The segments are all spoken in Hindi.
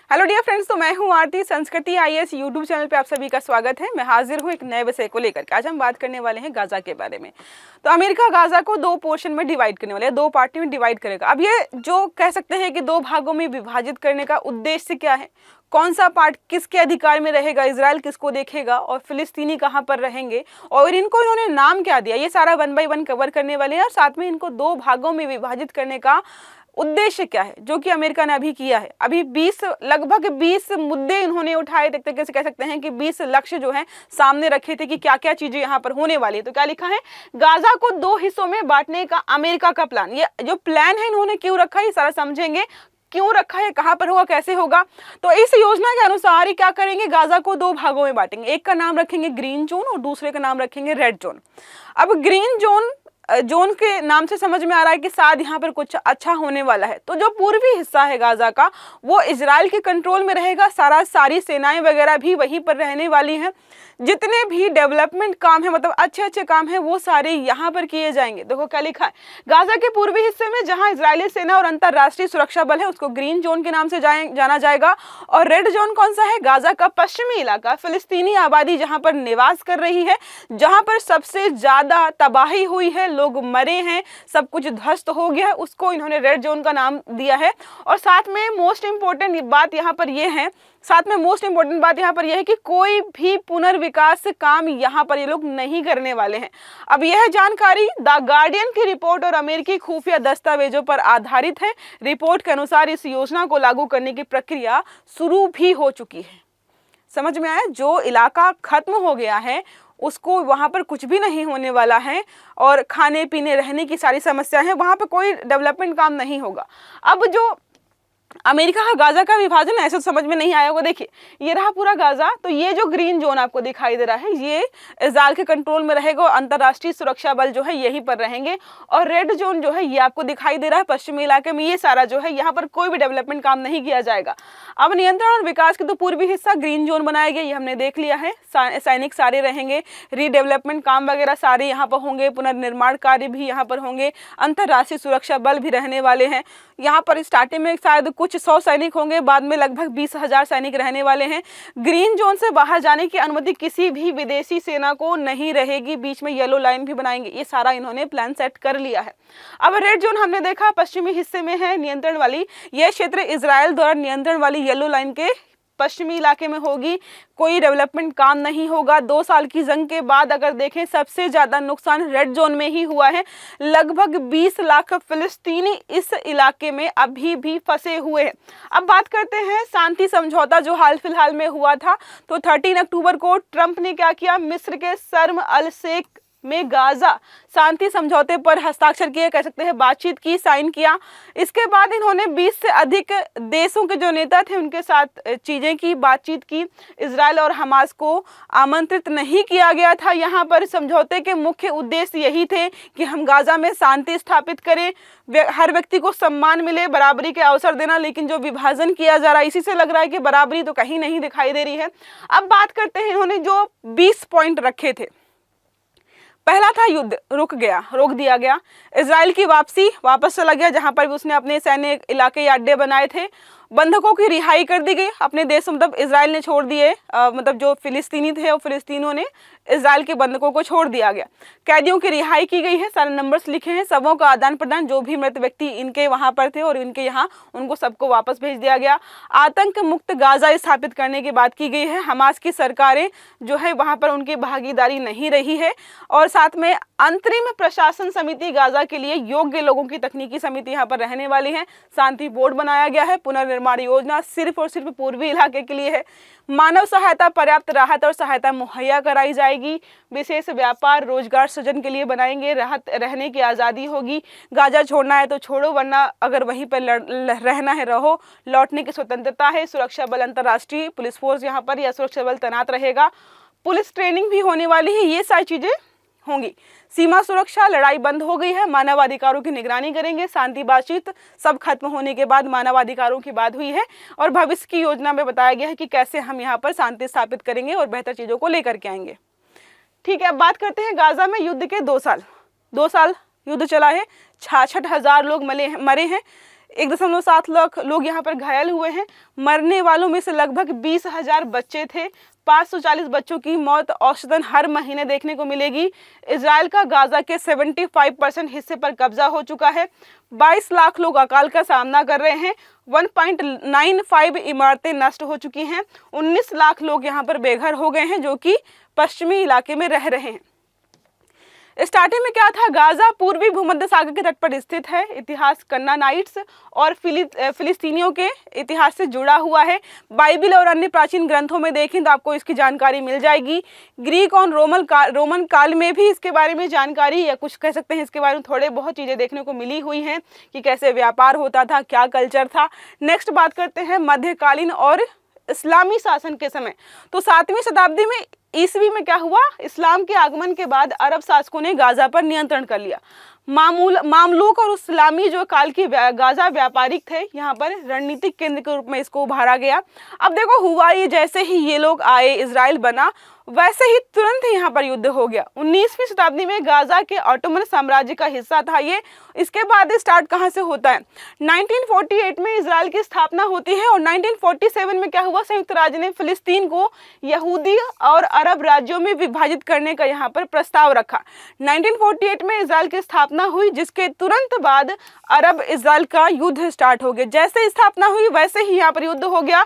हेलो डियर फ्रेंड्स, तो मैं हूं आरती। संस्कृति आईएएस यूट्यूब चैनल पे आप सभी का स्वागत है। मैं हाजिर हूं एक नए विषय को लेकर के। आज हम बात करने वाले हैं गाजा के बारे में। तो अमेरिका गाजा को दो पोर्शन में डिवाइड करने वाले हैं, दो पार्टी में डिवाइड करेगा। अब ये जो कह सकते हैं कि दो भागों में विभाजित करने का उद्देश्य क्या है, कौन सा पार्ट किसके अधिकार में रहेगा, इजराइल किसको देखेगा और फिलिस्तीनी कहाँ पर रहेंगे, और इनको इन्होंने नाम क्या दिया, ये सारा 1 बाय 1 कवर करने वाले हैं। और साथ में इनको दो भागों में विभाजित करने का उद्देश्य क्या है, जो कि अमेरिका ने अभी किया है। अभी लगभग 20 मुद्दे इन्होंने उठाए। एक तरीके से कह सकते हैं कि 20 लक्ष्य जो है सामने रखे थे कि क्या क्या चीजें यहाँ पर होने वाली है। तो क्या लिखा है, गाजा को दो हिस्सों में बांटने का अमेरिका का प्लान। ये जो प्लान है इन्होंने क्यों रखा है, ये सारा समझेंगे। क्यों रखा है, कहां पर होगा, कैसे होगा। तो इस योजना के अनुसार ही क्या करेंगे, गाजा को दो भागों में बांटेंगे। एक का नाम रखेंगे ग्रीन जोन और दूसरे का नाम रखेंगे रेड जोन। अब ग्रीन जोन के नाम से समझ में आ रहा है कि शायद यहाँ पर कुछ अच्छा होने वाला है। तो जो पूर्वी हिस्सा है गाजा का, वो इजराइल के कंट्रोल में रहेगा। सारी सेनाएं वगैरह भी वहीं पर रहने वाली हैं। जितने भी डेवलपमेंट काम है, मतलब अच्छे अच्छे काम है, वो सारे यहाँ पर किए जाएंगे। देखो क्या लिखा है, गाजा के पूर्वी हिस्से में जहाँ इजरायली सेना और अंतरराष्ट्रीय सुरक्षा बल है, उसको ग्रीन जोन के नाम से जाना जाएगा। और रेड जोन कौन सा है, गाजा का पश्चिमी इलाका, फिलिस्तीनी आबादी जहाँ पर निवास कर रही है, जहाँ पर सबसे ज्यादा तबाही हुई है, लोग मरे हैं, सब कुछ ध्वस्त हो गया है, उसको इन्होंने रेड जोन का नाम दिया है। और साथ में मोस्ट इंपोर्टेंट बात यहाँ पर यह है कि कोई भी पुनर्विकास काम यहाँ पर ये लोग नहीं करने वाले हैं। अब यह जानकारी द गार्डियन की रिपोर्ट और अमेरिकी खुफिया दस्तावेजों पर आधारित है। रिपोर्ट के अनुसार इस योजना को लागू करने की प्रक्रिया शुरू भी हो चुकी है। समझ में आया, जो इलाका खत्म हो गया है उसको वहां पर कुछ भी नहीं होने वाला है, और खाने पीने रहने की सारी समस्या है, वहां पर कोई डेवलपमेंट काम नहीं होगा। अब जो अमेरिका का गाजा का विभाजन ऐसे तो समझ में नहीं आया होगा। देखिए ये रहा पूरा गाजा, तो ये जो ग्रीन जोन आपको दिखाई दे रहा है, ये इजराइल के कंट्रोल में रहेगा और अंतरराष्ट्रीय सुरक्षा बल जो है यहीं पर रहेंगे। और रेड जोन जो है ये आपको दिखाई दे रहा है पश्चिमी इलाके में, ये सारा जो है यहाँ पर कोई भी डेवलपमेंट काम नहीं किया जाएगा। अब नियंत्रण और विकास के तो पूर्वी हिस्सा ग्रीन जोन बनाया गया, ये हमने देख लिया है। सैनिक सारे रहेंगे, रीडेवलपमेंट काम वगैरह सारे यहाँ पर होंगे, पुनर्निर्माण कार्य भी यहाँ पर होंगे, अंतरराष्ट्रीय सुरक्षा बल भी रहने वाले हैं। यहाँ पर स्टार्टिंग में शायद कुछ 100 सैनिक होंगे, बाद में लगभग 20,000 सैनिक रहने वाले हैं। ग्रीन जोन से बाहर जाने की अनुमति किसी भी विदेशी सेना को नहीं रहेगी। बीच में येलो लाइन भी बनाएंगे। ये सारा इन्होंने प्लान सेट कर लिया है। अब रेड जोन हमने देखा पश्चिमी हिस्से में है, नियंत्रण वाली। यह क्षेत्र इजराइल द्वारा नियंत्रण वाली येलो लाइन के पश्चिमी इलाके में होगी। कोई डेवलपमेंट काम नहीं होगा। 2 साल की जंग के बाद अगर देखें, सबसे ज्यादा नुकसान रेड जोन में ही हुआ है। लगभग 20 लाख फिलिस्तीनी इस इलाके में अभी भी फंसे हुए हैं। अब बात करते हैं शांति समझौता जो हाल फिलहाल में हुआ था। तो 13 अक्टूबर को ट्रंप ने क्या किया, मिस्र के शर्म अल शेख में गाजा शांति समझौते पर हस्ताक्षर किए, कह सकते हैं बातचीत की, साइन किया। इसके बाद इन्होंने 20 से अधिक देशों के जो नेता थे उनके साथ चीजें की, बातचीत की। इजराइल और हमास को आमंत्रित नहीं किया गया था। यहाँ पर समझौते के मुख्य उद्देश्य यही थे कि हम गाजा में शांति स्थापित करें, हर व्यक्ति को सम्मान मिले, बराबरी के अवसर देना। लेकिन जो विभाजन किया जा रहा है, इसी से लग रहा है कि बराबरी तो कहीं नहीं दिखाई दे रही है। अब बात करते हैं इन्होंने जो 20 पॉइंट रखे थे। पहला था युद्ध रोक दिया गया, इजराइल की वापस चला गया जहां पर भी उसने अपने सैन्य इलाके या अड्डे बनाए थे। बंधकों की रिहाई कर दी गई, अपने देश मतलब इजराइल ने छोड़ दिए, मतलब जो फिलिस्तीनी थे और फिलिस्तीनियों ने इजराइल के बंधकों को छोड़ दिया गया। कैदियों की रिहाई की गई है, सारे नंबर्स लिखे हैं। सबों का आदान प्रदान, जो भी मृत व्यक्ति इनके वहां पर थे और इनके यहाँ, उनको सबको वापस भेज दिया गया। आतंक मुक्त गाजा स्थापित करने की बात की गई है। हमास की सरकारें जो है वहां पर उनकी भागीदारी नहीं रही है। और साथ में अंतरिम प्रशासन समिति गाजा के लिए योग्य लोगों की तकनीकी समिति यहाँ पर रहने वाली है। शांति बोर्ड बनाया गया है। पुनर्निर्माण योजना सिर्फ और सिर्फ पूर्वी इलाके के लिए है। मानव सहायता, पर्याप्त राहत और सहायता मुहैया कराई जाएगी। विशेष व्यापार रोजगार सृजन के लिए बनाएंगे। राहत, रहने की आज़ादी होगी। गाजा छोड़ना है तो छोड़ो, वरना अगर वहीं पर रहना है रहो। लौटने की स्वतंत्रता है। सुरक्षा बल, अंतर्राष्ट्रीय पुलिस फोर्स यहाँ पर या सुरक्षा बल तैनात रहेगा। पुलिस ट्रेनिंग भी होने वाली है। ये सारी चीजें होंगी। सीमा सुरक्षा, लड़ाई बंद हो गई है। मानवाधिकारों की निगरानी करेंगे। शांति बातचीत सब खत्म होने के बाद मानवाधिकारों की बात हुई है और भविष्य की योजना में बताया गया है कि कैसे हम यहाँ पर शांति स्थापित करेंगे और बेहतर चीजों को लेकर के आएंगे। ठीक है, अब बात करते हैं गाजा में युद्ध के 2 साल युद्ध चला है। 66,000 लोग मरे हैं। 1.7 लाख लोग यहाँ पर घायल हुए हैं। मरने वालों में से लगभग 20,000 बच्चे थे। 540 बच्चों की मौत औसतन हर महीने देखने को मिलेगी। इजराइल का गाजा के 75% हिस्से पर कब्जा हो चुका है। 22 लाख लोग अकाल का सामना कर रहे हैं। 1.95 इमारतें नष्ट हो चुकी हैं। 19 लाख लोग यहाँ पर बेघर हो गए हैं, जो कि पश्चिमी इलाके में रह रहे हैं। स्टार्टिंग में क्या था, गाजा पूर्वी भूमध्य सागर के तट पर स्थित है। इतिहास कन्नानाइट्स और फिलिस्तीनियों के इतिहास से जुड़ा हुआ है। बाइबल और अन्य प्राचीन ग्रंथों में देखें तो आपको इसकी जानकारी मिल जाएगी। ग्रीक और रोमन काल में भी इसके बारे में जानकारी, या कुछ कह सकते हैं इसके बारे में थोड़े बहुत चीज़ें देखने को मिली हुई हैं कि कैसे व्यापार होता था, क्या कल्चर था। नेक्स्ट बात करते हैं मध्यकालीन और इस्लामी शासन के समय। तो 7वीं शताब्दी में ईसवी में क्या हुआ, इस्लाम के आगमन के बाद अरब शासकों ने गाजा पर नियंत्रण कर लिया। मामलूक और इस्लामी जो काल की गाजा व्यापारिक थे, यहाँ पर रणनीतिक केंद्र के रूप में इसको उभारा गया। अब देखो हुआ ये, जैसे ही ये लोग आए, इजराइल बना, वैसे ही तुरंत यहाँ पर युद्ध हो गया। 19वीं शताब्दी में गाजा के ऑटोमन साम्राज्य का हिस्सा था ये। इसके बाद स्टार्ट कहाँ से होता है, 1948 में इजराइल की स्थापना होती है और 1947 में क्या हुआ, संयुक्त राज्य ने फिलिस्तीन को यहूदी और अरब राज्यों में विभाजित करने का यहाँ पर प्रस्ताव रखा। 1948 में इजराइल की स्थापना हुई, जिसके तुरंत बाद अरब इजराइल का युद्ध स्टार्ट हो गया। जैसे स्थापना हुई वैसे ही यहाँ पर युद्ध हो गया।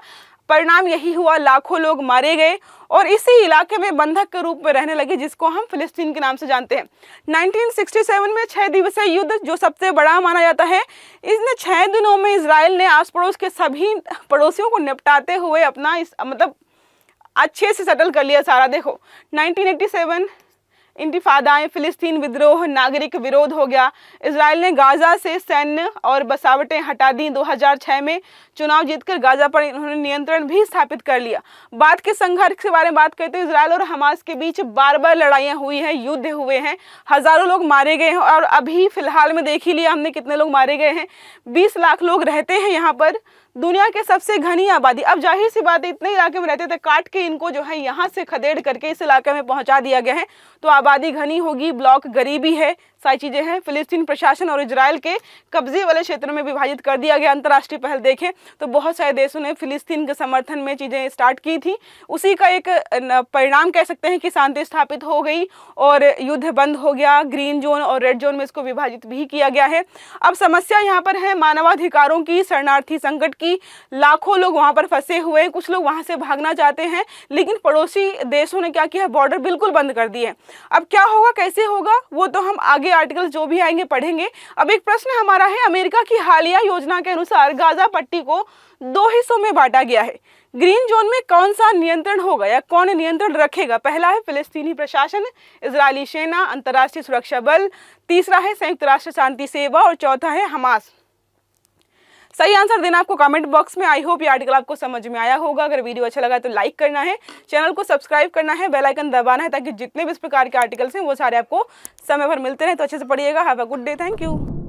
परिणाम यही हुआ, लाखों लोग मारे गए और इसी इलाके में बंधक के रूप में रहने लगे, जिसको हम फिलिस्तीन के नाम से जानते हैं। 1967 में 6 दिवसीय युद्ध, जो सबसे बड़ा माना जाता है, इसने 6 दिनों में इजराइल ने आस पड़ोस के सभी पड़ोसियों को निपटाते हुए अपना मतलब अच्छे से सेटल कर लिया सारा। देखो 1987 इंतिफादाएं, फिलिस्तीन विद्रोह, नागरिक विरोध हो गया। इजराइल ने गाजा से सैन्य और बसावटें हटा दी। 2006 में चुनाव जीतकर गाजा पर इन्होंने नियंत्रण भी स्थापित कर लिया। बाद के संघर्ष के बारे में बात करते हैं, इजराइल और हमास के बीच बार बार लड़ाइयाँ हुई हैं, युद्ध हुए हैं, हजारों लोग मारे गए हैं और अभी फिलहाल में देख ही लिया हमने कितने लोग मारे गए हैं। 20 लाख लोग रहते हैं यहाँ पर, दुनिया के सबसे घनी आबादी। अब जाहिर सी बात है, इतने इलाके में रहते थे, काट के इनको जो है यहाँ से खदेड़ करके इस इलाके में पहुंचा दिया गया है, तो आबादी घनी होगी, ब्लॉक गरीबी है, सारी चीजें हैं। फिलिस्तीन प्रशासन और इजराइल के कब्जे वाले क्षेत्रों में विभाजित कर दिया गया। अंतर्राष्ट्रीय पहल देखें तो बहुत सारे देशों ने फिलिस्तीन के समर्थन में चीजें स्टार्ट की थी। उसी का एक परिणाम कह सकते हैं कि शांति स्थापित हो गई और युद्ध बंद हो गया। ग्रीन जोन और रेड जोन में इसको विभाजित भी किया गया है। अब समस्या यहाँ पर है मानवाधिकारों की, शरणार्थी संकट की। लाखों लोग वहां पर फंसे हुए हैं, कुछ लोग वहां से भागना चाहते हैं, लेकिन पड़ोसी देशों ने क्या किया, बॉर्डर बिल्कुल बंद कर दिए। अब क्या होगा, कैसे होगा, वो तो हम आगे आर्टिकल जो भी आएंगे पढ़ेंगे। अब एक प्रश्न हमारा है, अमेरिका की हालिया योजना के अनुसार गाजा पट्टी को 2 हिस्सों में बांटा गया है। ग्रीन जोन में कौन सा नियंत्रण होगा या कौन नियंत्रण रखेगा? पहला है फिलिस्तीनी प्रशासन, इजरायली सेना, अंतर्राष्ट्रीय सुरक्षा बल, तीसरा है संयुक्त राष्ट्र शांति सेवा और चौथा है हमास। सही आंसर देना आपको कमेंट बॉक्स में। आई होप ये आर्टिकल आपको समझ में आया होगा। अगर वीडियो अच्छा लगा तो लाइक करना है, चैनल को सब्सक्राइब करना है, बेल आइकन दबाना है, ताकि जितने भी इस प्रकार के आर्टिकल्स हैं वो सारे आपको समय पर मिलते रहे। तो अच्छे से पढ़िएगा। Have a good day. Thank you.